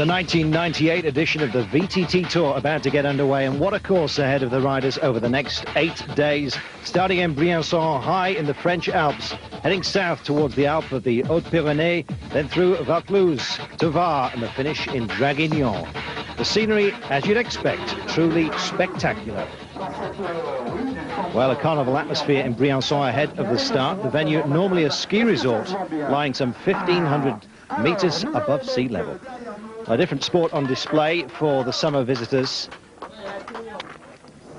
The 1998 edition of the VTT Tour about to get underway, and what a course ahead of the riders over the next 8 days, starting in Briançon, high in the French Alps, heading south towards the Alps of the Hautes-Pyrénées, then through Vaucluse to Var, and the finish in Draguignan. The scenery, as you'd expect, truly spectacular. Well, a carnival atmosphere in Briançon ahead of the start. The venue, normally a ski resort, lying some 1,500 metres above sea level. A different sport on display for the summer visitors.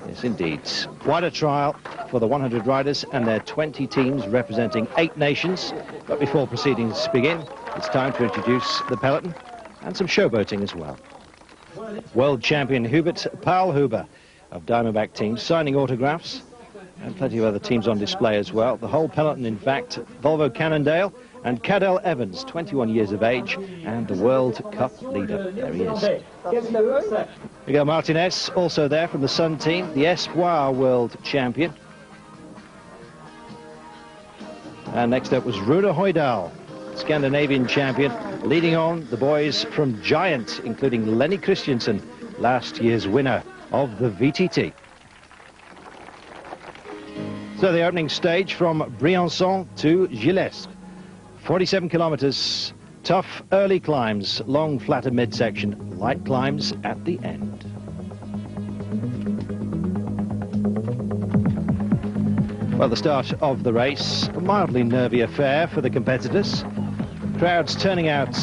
Yes, indeed. Quite a trial for the 100 riders and their 20 teams representing 8 nations. But before proceedings begin, it's time to introduce the peloton and some showboating as well. World champion Hubert Paarlhuber of Diamondback team signing autographs, and plenty of other teams on display as well. The whole peloton, in fact, Volvo Cannondale and Cadel Evans, 21 years of age, and the World Cup leader. There he is. Miguel Martinez, also there from the Sun team, the Espoir World Champion. And next up was Rune Højdahl, Scandinavian champion, leading on the boys from Giant, including Lenny Christensen, last year's winner of the VTT. So the opening stage from Briançon to Gillestre. 47 kilometers, tough early climbs, long flatter midsection, light climbs at the end. Well, the start of the race, a mildly nervy affair for the competitors. Crowds turning out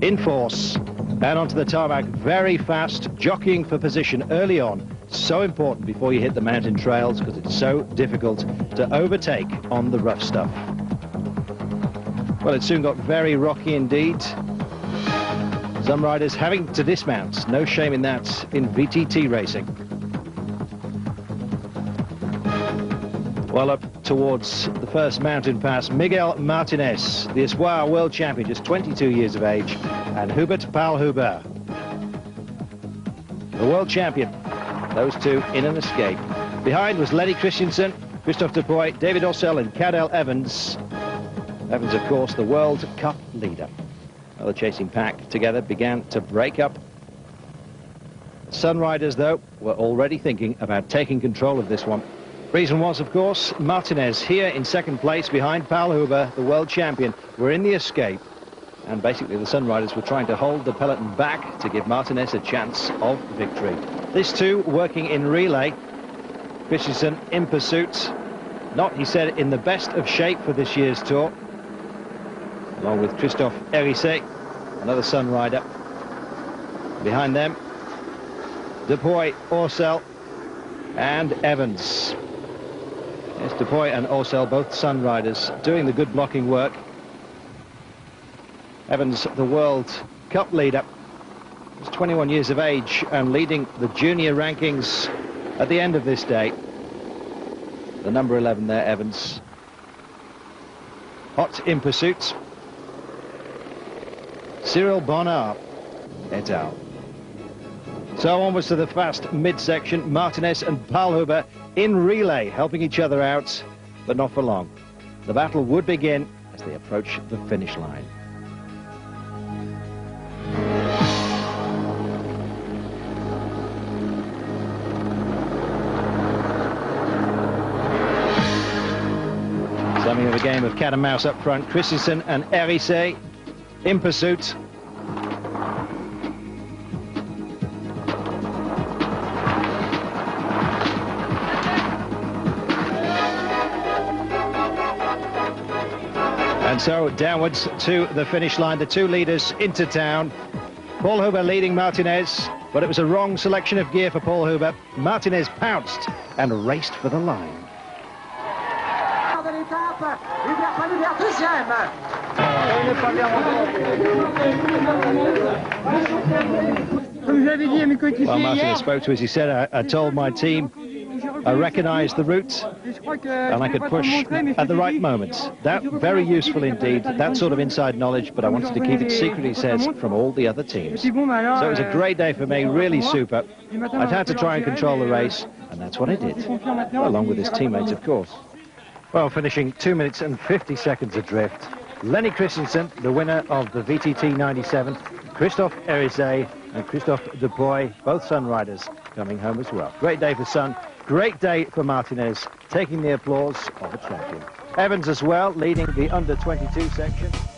in force and onto the tarmac very fast, jockeying for position early on. So important before you hit the mountain trails because it's so difficult to overtake on the rough stuff. Well, it soon got very rocky indeed. Some riders having to dismount. No shame in that in VTT racing. Well, up towards the first mountain pass, Miguel Martinez, the Espoir World Champion, just 22 years of age, and Hubert Paarlhuber, the World Champion. Those two in an escape. Behind was Lenny Christensen, Christophe Dupuy, David Ossel and Cadel Evans. Evans, of course, the World Cup leader. Well, the chasing pack together began to break up. Sun riders, though, were already thinking about taking control of this one. Reason was, of course, Martinez here in second place behind Paarlhuber, the world champion, were in the escape. And basically the Sun riders were trying to hold the peloton back to give Martinez a chance of victory. This too working in relay. Christensen in pursuit. Not, he said, in the best of shape for this year's tour. Along with Christophe Hérisset, another Sun rider. Behind them, Dupuy, Ossel and Evans. Yes, Dupuy and Ossel, both Sun riders, doing the good blocking work. Evans, the World Cup leader, is 21 years of age and leading the junior rankings at the end of this day. The number 11 there, Evans. Hot in pursuit. Cyril Bonnard et al. So onwards to the fast midsection. Martinez and Paarlhuber in relay, helping each other out, but not for long. The battle would begin as they approach the finish line. Something of a game of cat and mouse up front. Christensen and Hérisset in pursuit. And so downwards to the finish line, the two leaders into town. Paarlhuber leading Martinez, but it was a wrong selection of gear for Paarlhuber. Martinez pounced and raced for the line. Well, Martinez spoke to us. He said, I told my team I recognised the route and I could push at the right moment. That very useful indeed, that sort of inside knowledge, but I wanted to keep it secret, he says, from all the other teams. So it was a great day for me, really super. I'd had to try and control the race, and that's what I did, along with his teammates, of course. Well, finishing 2 minutes and 50 seconds adrift. Lenny Christensen, the winner of the VTT 97, Christophe Erizet and Christophe Dubois, both Sun riders, coming home as well. Great day for Sun, great day for Martinez, taking the applause of a champion. Evans as well, leading the under-22 section.